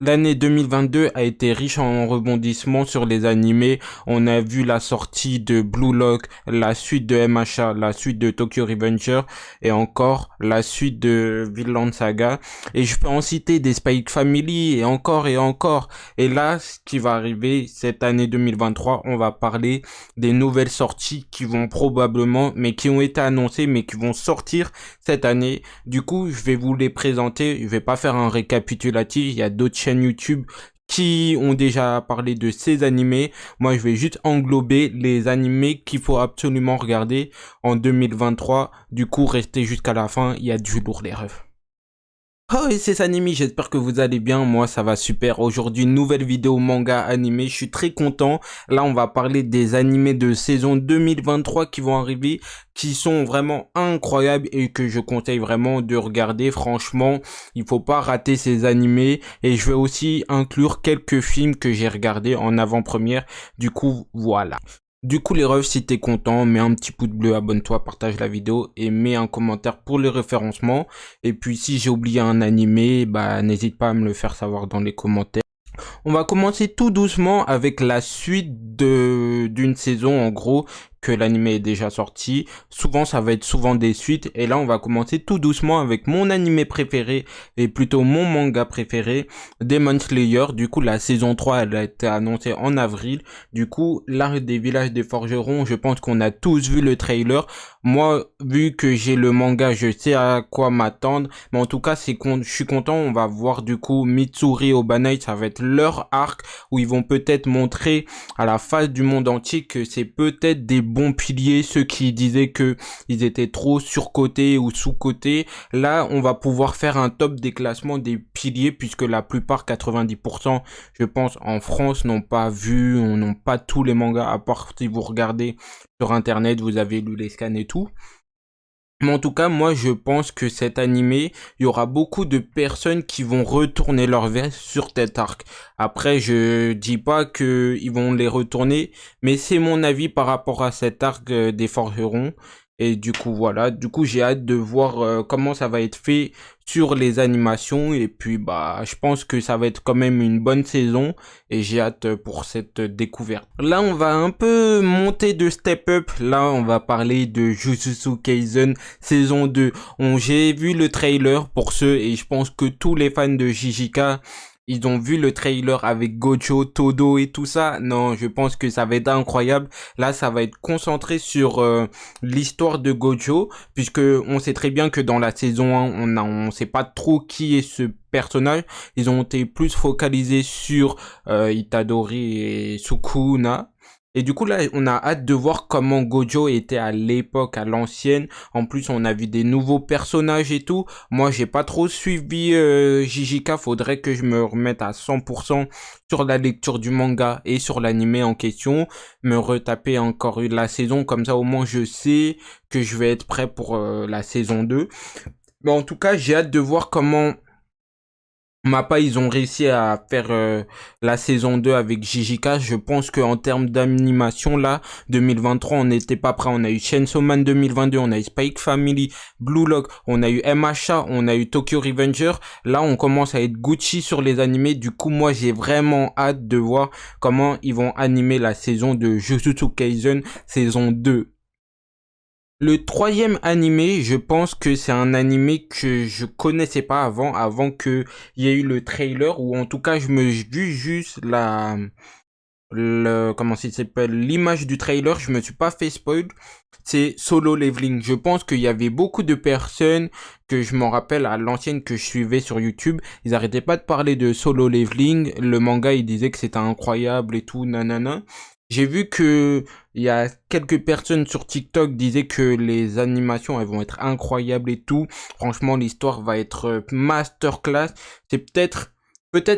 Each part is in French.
L'année 2022 a été riche en rebondissements sur les animés. On a vu la sortie de Blue Lock, la suite de MHA, la suite de Tokyo Revenger et encore la suite de Vinland Saga. Et je peux en citer des Spy Family et encore et encore. Et là, ce qui va arriver cette année 2023, on va parler des nouvelles sorties qui vont probablement, mais qui ont été annoncées, mais qui vont sortir cette année. Du coup, je vais vous les présenter. Je vais pas faire un récapitulatif. Il y a d'autres chaînes YouTube qui ont déjà parlé de ces animés. Moi, je vais juste englober les animés qu'il faut absolument regarder en 2023. Du coup, restez jusqu'à la fin. Il y a du lourd, les refs. Oh et c'est Sanimi, j'espère que vous allez bien, moi ça va super. Aujourd'hui, nouvelle vidéo manga animé, je suis très content. Là, on va parler des animés de saison 2023 qui vont arriver, qui sont vraiment incroyables et que je conseille vraiment de regarder. Franchement, il faut pas rater ces animés et je vais aussi inclure quelques films que j'ai regardés en avant-première. Du coup, voilà. Du coup les refs, si t'es content, mets un petit pouce bleu, abonne-toi, partage la vidéo et mets un commentaire pour le référencement. Et puis si j'ai oublié un animé, bah n'hésite pas à me le faire savoir dans les commentaires. On va commencer tout doucement avec la suite d'une saison en gros que l'anime est déjà sorti. Souvent ça va être souvent des suites et là on va commencer tout doucement avec mon animé préféré et plutôt mon manga préféré, Demon Slayer. Du coup la saison 3 elle a été annoncée en avril. Du coup l'arc des villages des forgerons, je pense qu'on a tous vu le trailer. Moi vu que j'ai le manga je sais à quoi m'attendre, mais en tout cas je suis content. On va voir du coup Mitsuri Obanai, ça va être leur arc où ils vont peut-être montrer à la face du monde entier que c'est peut-être des bons piliers, ceux qui disaient que ils étaient trop surcotés ou sous-cotés. Là, on va pouvoir faire un top des classements des piliers puisque la plupart, 90%, je pense, en France, n'ont pas vu, n'ont pas tous les mangas, à part si vous regardez sur internet, vous avez lu les scans et tout. Mais en tout cas, moi, je pense que cet animé, il y aura beaucoup de personnes qui vont retourner leur veste sur cet arc. Après, je dis pas que ils vont les retourner, mais c'est mon avis par rapport à cet arc des forgerons. Et du coup, voilà. Du coup, j'ai hâte de voir comment ça va être fait sur les animations. Et puis, bah, je pense que ça va être quand même une bonne saison. Et j'ai hâte pour cette découverte. Là, on va un peu monter de step up. Là, on va parler de Jujutsu Kaisen saison 2. J'ai vu le trailer pour ceux, et je pense que tous les fans de JJK, ils ont vu le trailer avec Gojo, Todo et tout ça. Non, je pense que ça va être incroyable. Là, ça va être concentré sur l'histoire de Gojo, puisque on sait très bien que dans la saison 1, on sait pas trop qui est ce personnage. Ils ont été plus focalisés sur Itadori et Sukuna. Et du coup là, on a hâte de voir comment Gojo était à l'époque, à l'ancienne. En plus, on a vu des nouveaux personnages et tout. Moi, j'ai pas trop suivi JJK. Faudrait que je me remette à 100% sur la lecture du manga et sur l'anime en question. Me retaper encore la saison. Comme ça, au moins, je sais que je vais être prêt pour la saison 2. Mais en tout cas, j'ai hâte de voir comment Mappa, ils ont réussi à faire la saison 2 avec JJK. Je pense qu'en termes d'animation, là, 2023, on n'était pas prêt. On a eu Chainsaw Man 2022, on a eu Spike Family, Blue Lock, on a eu MHA, on a eu Tokyo Revenger. Là, on commence à être Gucci sur les animés. Du coup, moi, j'ai vraiment hâte de voir comment ils vont animer la saison de Jujutsu Kaisen, saison 2. Le troisième animé, je pense que c'est un animé que je connaissais pas avant que il y ait eu le trailer, ou en tout cas je me vu juste comment ça s'appelle, l'image du trailer, je me suis pas fait spoil. C'est Solo Leveling. Je pense qu'il y avait beaucoup de personnes que je m'en rappelle à l'ancienne que je suivais sur YouTube, ils arrêtaient pas de parler de Solo Leveling, le manga ils disaient que c'était incroyable et tout, nanana. J'ai vu que il y a quelques personnes sur TikTok disaient que les animations elles vont être incroyables et tout. Franchement, l'histoire va être masterclass. C'est peut-être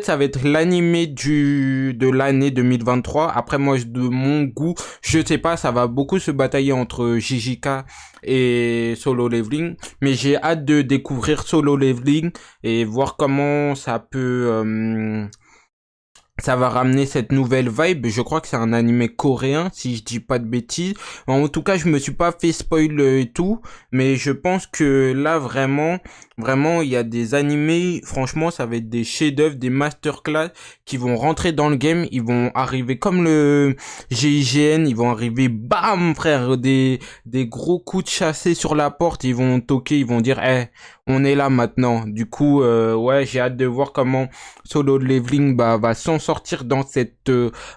ça va être l'animé de l'année 2023. Après moi de mon goût, je sais pas, ça va beaucoup se batailler entre JJK et Solo Leveling, mais j'ai hâte de découvrir Solo Leveling et voir comment ça va ramener cette nouvelle vibe. Je crois que c'est un animé coréen, si je dis pas de bêtises. En tout cas, je me suis pas fait spoil et tout, mais je pense que là, vraiment, Vraiment, il y a des animés, franchement, ça va être des chefs-d'œuvre, des masterclass qui vont rentrer dans le game, ils vont arriver comme le GIGN, ils vont arriver, bam, frère, des gros coups de chassé sur la porte, ils vont toquer, ils vont dire, on est là maintenant. Du coup, ouais, j'ai hâte de voir comment Solo Leveling va s'en sortir dans cette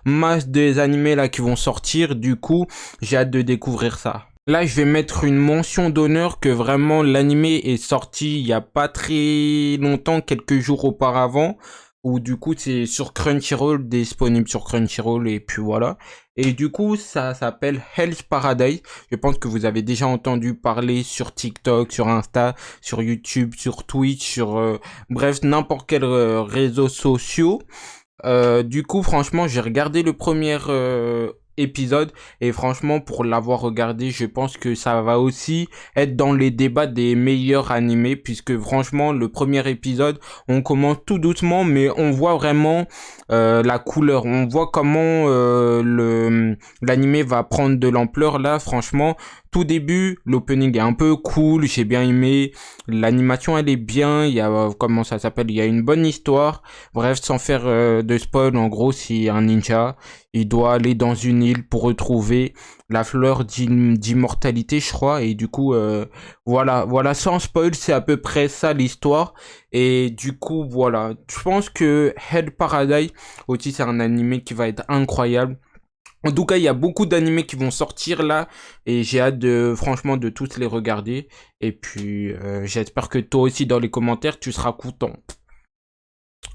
masse des animés là qui vont sortir. Du coup, j'ai hâte de découvrir ça. Là, je vais mettre une mention d'honneur que vraiment l'animé est sorti il y a pas très longtemps, quelques jours auparavant, où du coup c'est sur Crunchyroll, disponible sur Crunchyroll et puis voilà. Et du coup, ça s'appelle Hell's Paradise. Je pense que vous avez déjà entendu parler sur TikTok, sur Insta, sur YouTube, sur Twitch, sur bref n'importe quel réseau social. Du coup, franchement, j'ai regardé le premier épisode et franchement, pour l'avoir regardé, je pense que ça va aussi être dans les débats des meilleurs animés puisque franchement, le premier épisode, on commence tout doucement, mais on voit vraiment la couleur, on voit comment le l'animé va prendre de l'ampleur là. Franchement, tout début, l'opening est un peu cool, j'ai bien aimé, l'animation elle est bien, il y a comment ça s'appelle, il y a une bonne histoire. Bref, sans faire de spoil, en gros, c'est un ninja, il doit aller dans une île pour retrouver la fleur d'immortalité, je crois, et du coup, voilà, sans spoil, c'est à peu près ça l'histoire, et du coup, voilà, je pense que Hell Paradise, aussi, c'est un animé qui va être incroyable. En tout cas, il y a beaucoup d'animés qui vont sortir là et j'ai hâte de franchement de tous les regarder et puis j'espère que toi aussi dans les commentaires tu seras content.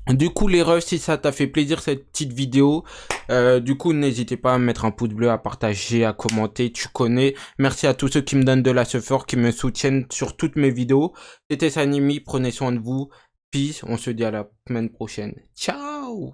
Du coup les refs, si ça t'a fait plaisir cette petite vidéo, du coup n'hésitez pas à mettre un pouce bleu, à partager, à commenter, tu connais. Merci à tous ceux qui me donnent de la support, qui me soutiennent sur toutes mes vidéos. C'était Sanimi, prenez soin de vous. Peace, on se dit à la semaine prochaine. Ciao.